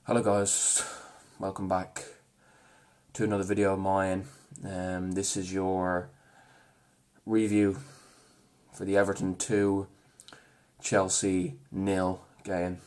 Hello guys, welcome back to another video of mine. This is your review for the Everton 2, Chelsea 0 game.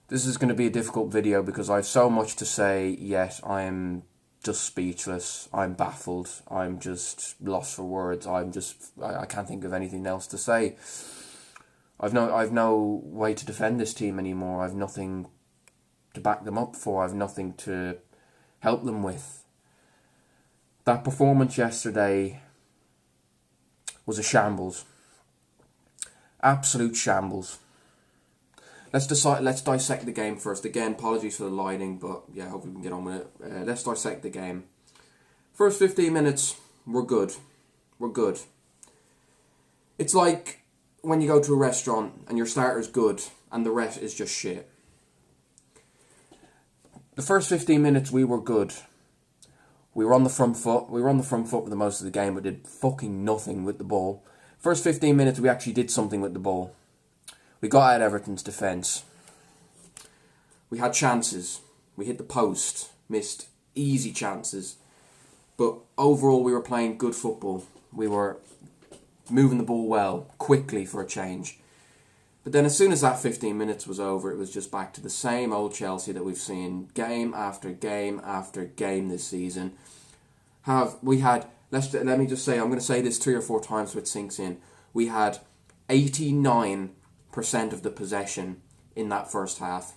This is going to be a difficult video because I have so much to say, yet I'm just speechless, I'm baffled, I'm just lost for words, I can't think of anything else to say. I've no way to defend this team anymore. I've nothing to back them up for. I've nothing to help them with. That performance yesterday was a shambles. Absolute shambles. Let's dissect the game first. Again, apologies for the lighting, but yeah, hopefully we can get on with it. Let's dissect the game. First 15 minutes, we're good. We're good. It's like when you go to a restaurant and your starter's good and the rest is just shit. The first 15 minutes we were good. We were on the front foot. We were on the front foot for the most of the game, but did fucking nothing with the ball. First 15 minutes we actually did something with the ball. We got at Everton's defence. We had chances. We hit the post. Missed easy chances. But overall we were playing good football. We were moving the ball well, quickly for a change. But then as soon as that 15 minutes was over, it was just back to the same old Chelsea that we've seen game after game after game this season. Let me just say, I'm going to say this 3 or 4 times so it sinks in. We had 89% of the possession in that first half.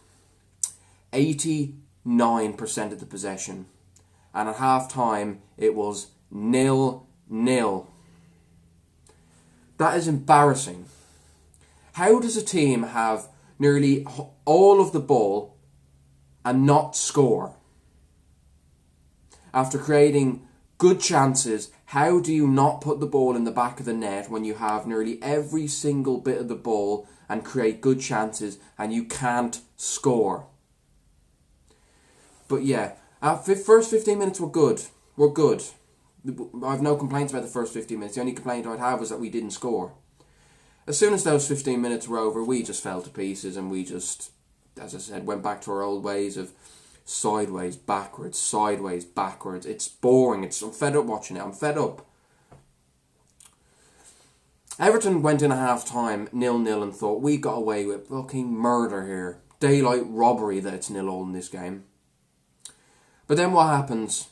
89% of the possession. And at half time, it was 0-0. That is embarrassing. How does a team have nearly all of the ball and not score? After creating good chances, how do you not put the ball in the back of the net when you have nearly every single bit of the ball and create good chances and you can't score? But yeah, our first 15 minutes were good. We're good. I have no complaints about the first 15 minutes. The only complaint I'd have was that we didn't score. As soon as those 15 minutes were over, we just fell to pieces and we just, as I said, went back to our old ways of sideways, backwards, sideways, backwards. It's boring. I'm fed up watching it. I'm fed up. Everton went in at half-time 0-0 and thought, we got away with fucking murder here. Daylight robbery that it's 0-0 in this game. But then what happens?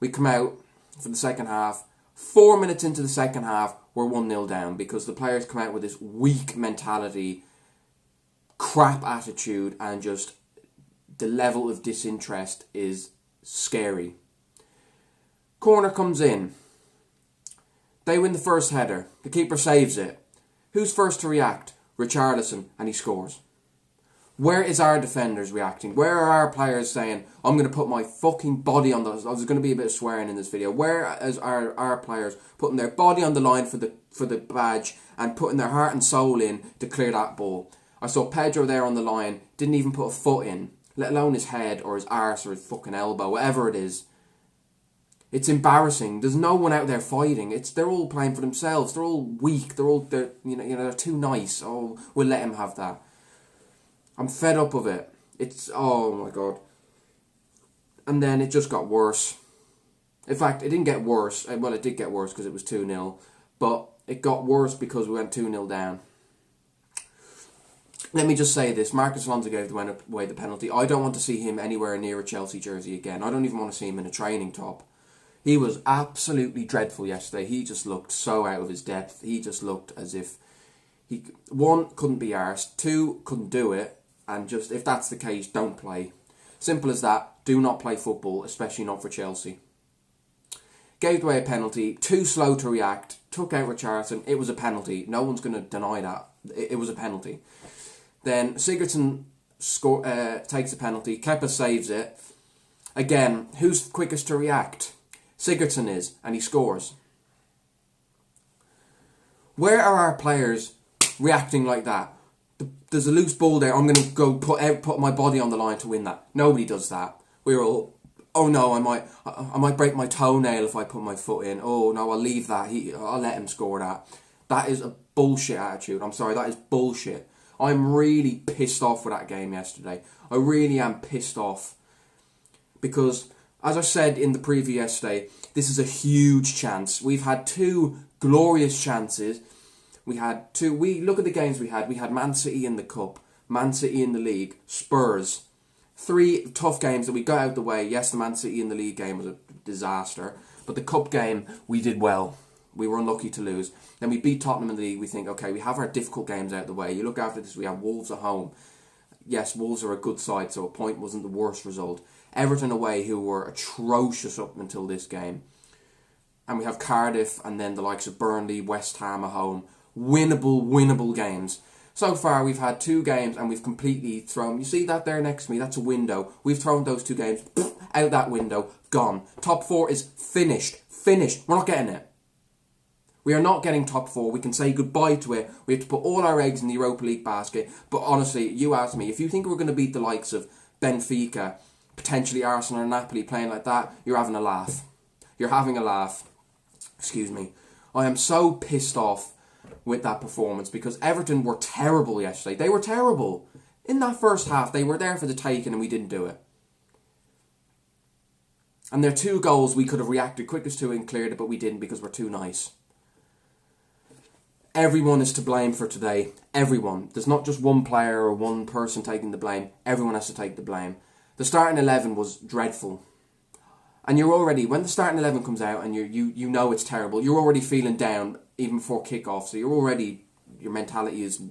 We come out for the second half. 4 minutes into the second half, we're 1-0 down because the players come out with this weak mentality, crap attitude, and just the level of disinterest is scary. Corner comes in. They win the first header. The keeper saves it. Who's first to react? Richarlison, and he scores. Where is our defenders reacting? Where are our players saying, I'm going to put my fucking body on the... There's going to be a bit of swearing in this video. Where is our players putting their body on the line for the badge and putting their heart and soul in to clear that ball? I saw Pedro there on the line, didn't even put a foot in, let alone his head or his arse or his fucking elbow, whatever it is. It's embarrassing. There's no one out there fighting. They're all playing for themselves. They're all weak. They're too nice. Oh, we'll let him have that. I'm fed up of it. Oh my God. And then it just got worse. In fact, it didn't get worse. Well, it did get worse because it was 2-0. But it got worse because we went 2-0 down. Let me just say this. Marcus Alonso gave away the penalty. I don't want to see him anywhere near a Chelsea jersey again. I don't even want to see him in a training top. He was absolutely dreadful yesterday. He just looked so out of his depth. He just looked as if he, 1, couldn't be arsed. 2, couldn't do it. And just, if that's the case, don't play. Simple as that. Do not play football, especially not for Chelsea. Gave away a penalty. Too slow to react. Took out Richarlison. It was a penalty. No one's going to deny that. It was a penalty. Then Sigurdsson takes a penalty. Kepa saves it. Again, who's quickest to react? Sigurdsson is, and he scores. Where are our players reacting like that? There's a loose ball there. I'm going to go put my body on the line to win that. Nobody does that. We're all, oh no, I might break my toenail if I put my foot in. Oh no, I'll leave that. I'll let him score that. That is a bullshit attitude. I'm sorry, that is bullshit. I'm really pissed off with that game yesterday. I really am pissed off. Because, as I said in the preview yesterday, this is a huge chance. We've had 2 glorious chances. We look at the games we had. We had Man City in the Cup, Man City in the League, Spurs. 3 tough games that we got out the way. Yes, the Man City in the League game was a disaster. But the Cup game, we did well. We were unlucky to lose. Then we beat Tottenham in the League. We think, okay, we have our difficult games out the way. You look after this, we have Wolves at home. Yes, Wolves are a good side, so a point wasn't the worst result. Everton away, who were atrocious up until this game. And we have Cardiff and then the likes of Burnley, West Ham at home. Winnable games. So far, we've had 2 games and we've completely thrown... You see that there next to me? That's a window. We've thrown those 2 games out that window. Gone. Top 4 is finished. We're not getting it. We are not getting top 4. We can say goodbye to it. We have to put all our eggs in the Europa League basket. But honestly, you ask me, if you think we're going to beat the likes of Benfica, potentially Arsenal or Napoli playing like that, you're having a laugh. You're having a laugh. Excuse me. I am so pissed off with that performance because Everton were terrible yesterday. They were terrible. In that first half, they were there for the taking and we didn't do it. And their 2 goals we could have reacted quickest to and cleared it, but we didn't because we're too nice. Everyone is to blame for today. Everyone. There's not just one player or one person taking the blame. Everyone has to take the blame. The starting 11 was dreadful. And you're already, when the starting 11 comes out and you know it's terrible, you're already feeling down even before kick-off. So you're already, your mentality is,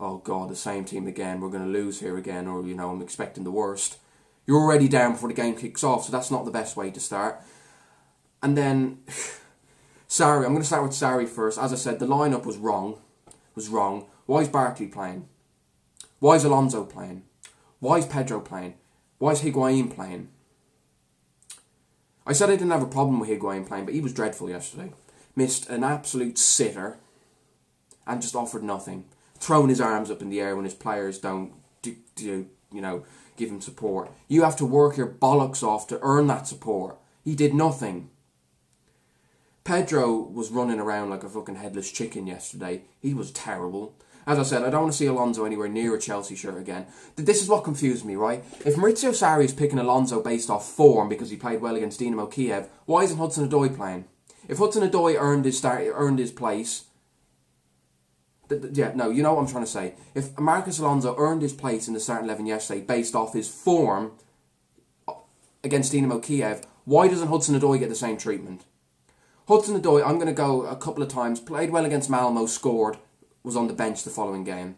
oh God, the same team again, we're going to lose here again, or, I'm expecting the worst. You're already down before the game kicks off, so that's not the best way to start. And then... Sarri, I'm going to start with Sarri first. As I said, the lineup was wrong. Why is Barkley playing? Why is Alonso playing? Why is Pedro playing? Why is Higuain playing? I said I didn't have a problem with Higuain playing, but he was dreadful yesterday. Missed an absolute sitter and just offered nothing. Throwing his arms up in the air when his players don't give him support. You have to work your bollocks off to earn that support. He did nothing. Pedro was running around like a fucking headless chicken yesterday. He was terrible. As I said, I don't want to see Alonso anywhere near a Chelsea shirt again. This is what confused me, right? If Maurizio Sarri is picking Alonso based off form because he played well against Dinamo Kiev, why isn't Hudson-Odoi playing? If Hudson-Odoi earned his place... you know what I'm trying to say. If Marcos Alonso earned his place in the starting 11 yesterday based off his form against Dinamo Kiev, why doesn't Hudson-Odoi get the same treatment? Hudson-Odoi, I'm going to go a couple of times, played well against Malmo, scored, was on the bench the following game.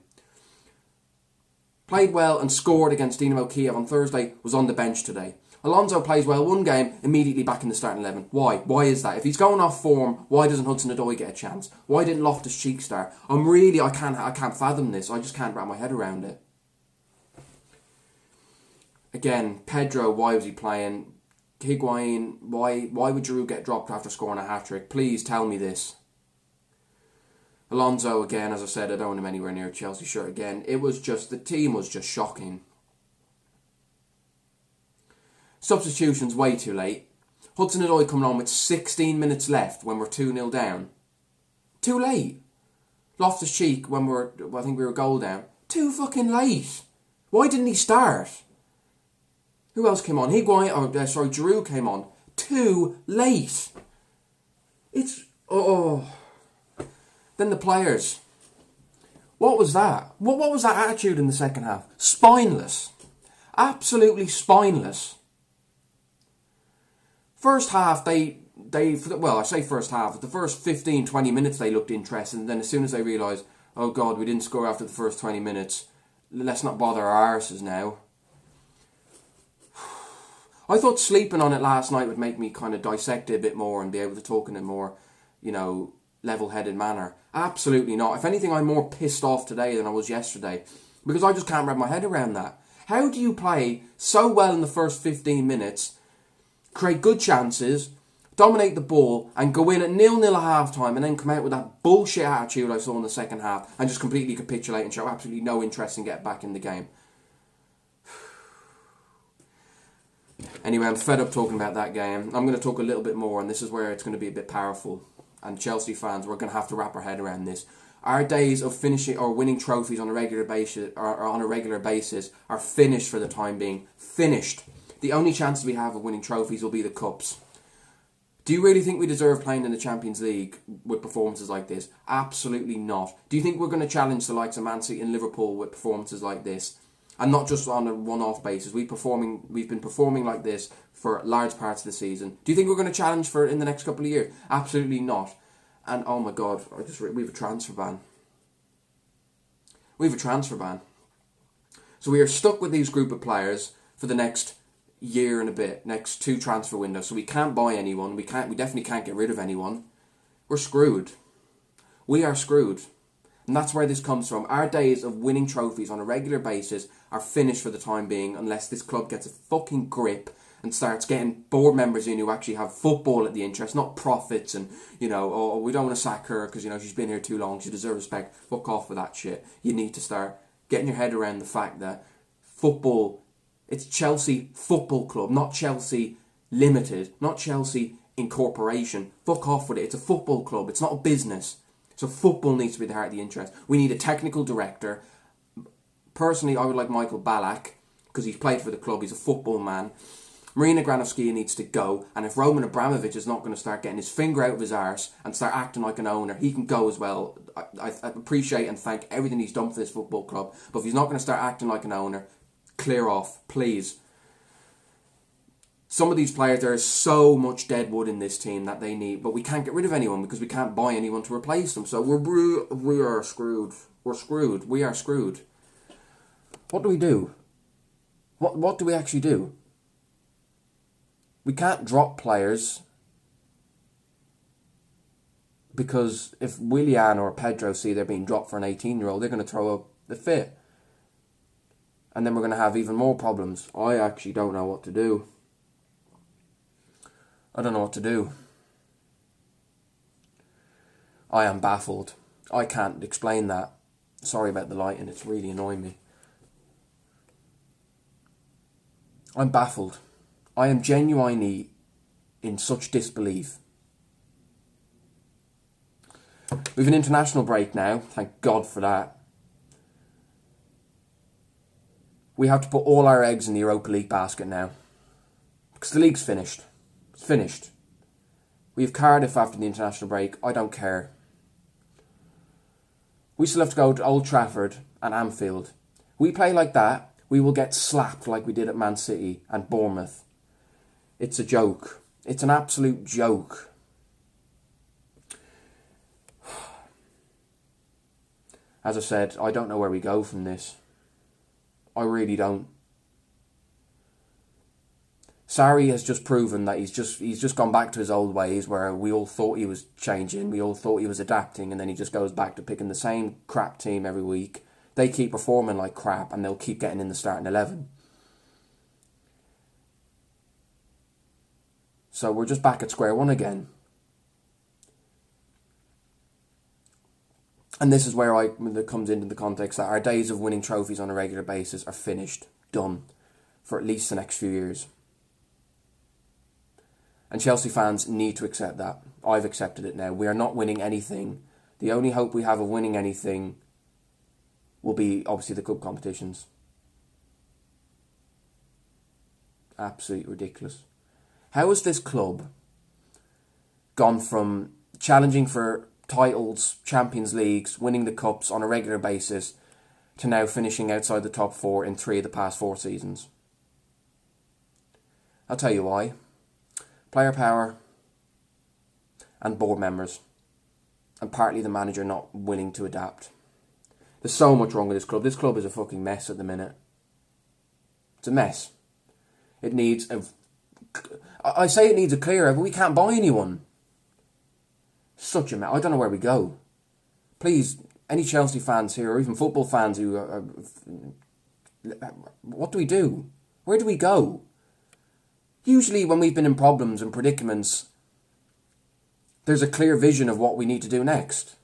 Played well and scored against Dinamo Kiev on Thursday, was on the bench today. Alonso plays well one game, immediately back in the starting 11. Why? Why is that? If he's going off form, why doesn't Hudson-Odoi get a chance? Why didn't Loftus-Cheek start? I can't fathom this. I just can't wrap my head around it. Again, Pedro, why was he playing? Higuain, why would Giroud get dropped after scoring a hat-trick? Please tell me this. Alonso, again, as I said, I don't want him anywhere near a Chelsea shirt again. The team was just shocking. Substitutions way too late. Hudson-Odoi coming on with 16 minutes left when we're 2-0 down. Too late. Loftus-Cheek I think we were a goal down. Too fucking late. Why didn't he start? Who else came on? Giroud came on. Too late. Then the players. What was that? What was that attitude in the second half? Spineless. Absolutely spineless. First half, I say first half, the first 15, 20 minutes they looked interested, and then as soon as they realised, oh God, we didn't score after the first 20 minutes, let's not bother our arses now. I thought sleeping on it last night would make me kind of dissect it a bit more and be able to talk in a more, level-headed manner. Absolutely not. If anything, I'm more pissed off today than I was yesterday because I just can't wrap my head around that. How do you play so well in the first 15 minutes, create good chances, dominate the ball, and go in at 0-0 at half-time and then come out with that bullshit attitude I saw in the second half and just completely capitulate and show absolutely no interest in getting back in the game? Anyway, I'm fed up talking about that game. I'm going to talk a little bit more, and this is where it's going to be a bit powerful. And Chelsea fans, we're going to have to wrap our head around this. Our days of finishing or winning trophies on a regular basis are finished for the time being. Finished. The only chances we have of winning trophies will be the cups. Do you really think we deserve playing in the Champions League with performances like this? Absolutely not. Do you think we're going to challenge the likes of Man City and Liverpool with performances like this? And not just on a one-off basis. We've been performing like this for large parts of the season. Do you think we're going to challenge for it in the next couple of years? Absolutely not. And oh my God, we have a transfer ban. We have a transfer ban. So we are stuck with these group of players for the next year and a bit, next 2 transfer windows. So we can't buy anyone. We definitely can't get rid of anyone. We're screwed. We are screwed. And that's where this comes from. Our days of winning trophies on a regular basis are finished for the time being unless this club gets a fucking grip and starts getting board members in who actually have football at the interest, not profits and, oh, we don't want to sack her because, she's been here too long, she deserves respect. Fuck off with that shit. You need to start getting your head around the fact that football, it's Chelsea Football Club, not Chelsea Limited, not Chelsea Incorporation. Fuck off with it. It's a football club. It's not a business. So football needs to be the heart of the interest. We need a technical director. Personally, I would like Michael Ballack because he's played for the club. He's a football man. Marina Granovskaya needs to go, and if Roman Abramovich is not going to start getting his finger out of his arse and start acting like an owner, he can go as well. I appreciate and thank everything he's done for this football club, but if he's not going to start acting like an owner, clear off, please. Some of these players, there is so much dead wood in this team that they need, but we can't get rid of anyone because we can't buy anyone to replace them, so we are screwed. We're screwed. We are screwed. What do we do? What do we actually do? We can't drop players because if Willian or Pedro see they're being dropped for an 18-year-old, they're going to throw up the fit. And then we're going to have even more problems. I actually don't know what to do. I don't know what to do. I am baffled. I can't explain that. Sorry about the lighting, it's really annoying me. I'm baffled. I am genuinely in such disbelief. We have an international break now, thank God for that. We have to put all our eggs in the Europa League basket now. Because the league's finished. It's finished. We have Cardiff after the international break, I don't care. We still have to go to Old Trafford and Anfield. We play like that, we will get slapped like we did at Man City and Bournemouth. It's a joke. It's an absolute joke. As I said, I don't know where we go from this. I really don't. Sarri has just proven that he's just gone back to his old ways where we all thought he was changing, we all thought he was adapting, and then he just goes back to picking the same crap team every week. They keep performing like crap and they'll keep getting in the starting 11. So we're just back at square one again. And this is where it comes into the context that our days of winning trophies on a regular basis are finished, done, for at least the next few years. And Chelsea fans need to accept that. I've accepted it now. We are not winning anything. The only hope we have of winning anything will be obviously the cup competitions. Absolutely ridiculous. How has this club gone from challenging for titles, Champions Leagues, winning the cups on a regular basis, to now finishing outside the top 4 in 3 of the past 4 seasons? I'll tell you why. Player power and board members, and partly the manager not willing to adapt. There's so much wrong with this club. This club is a fucking mess at the minute. It's a mess. It needs I say it needs a clear, but we can't buy anyone. Such a mess. I don't know where we go. Please, any Chelsea fans here, or even football fans who are, what do we do? Where do we go? Usually when we've been in problems and predicaments, there's a clear vision of what we need to do next.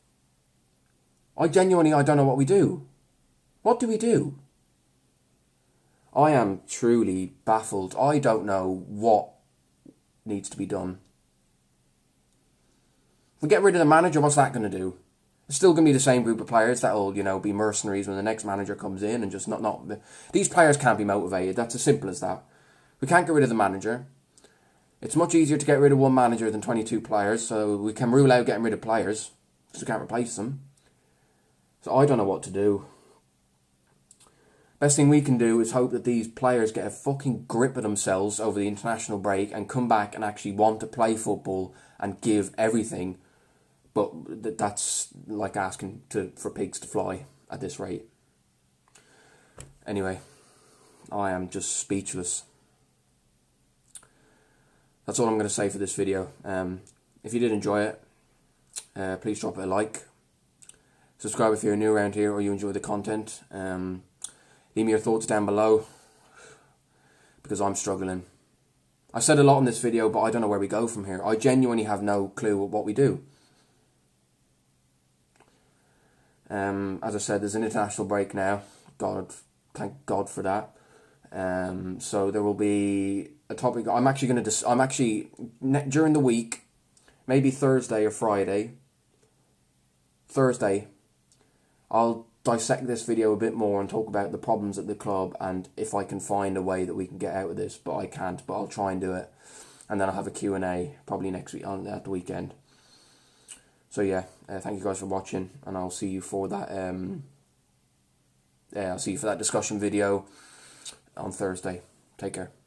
I don't know what we do. What do we do? I am truly baffled. I don't know what needs to be done. If we get rid of the manager, what's that going to do? It's still going to be the same group of players that will, be mercenaries when the next manager comes in and just not. These players can't be motivated. That's as simple as that. We can't get rid of the manager. It's much easier to get rid of one manager than 22 players, so we can rule out getting rid of players, because we can't replace them. So I don't know what to do. Best thing we can do is hope that these players get a fucking grip of themselves over the international break and come back and actually want to play football and give everything. But that's like asking for pigs to fly at this rate. Anyway, I am just speechless. That's all I'm going to say for this video. If you did enjoy it, please drop it a like. Subscribe if you're new around here or you enjoy the content. Leave me your thoughts down below, because I'm struggling. I said a lot in this video, but I don't know where we go from here. I genuinely have no clue what we do. As I said, there's an international break now. Thank God for that. So there will be a topic. I'm actually during the week, maybe Thursday or Friday. Thursday, I'll dissect this video a bit more and talk about the problems at the club and if I can find a way that we can get out of this. But I can't. But I'll try and do it, and then I'll have a Q&A probably next week at the weekend. So yeah, thank you guys for watching, and I'll see you for that. I'll see you for that discussion video on Thursday. Take care.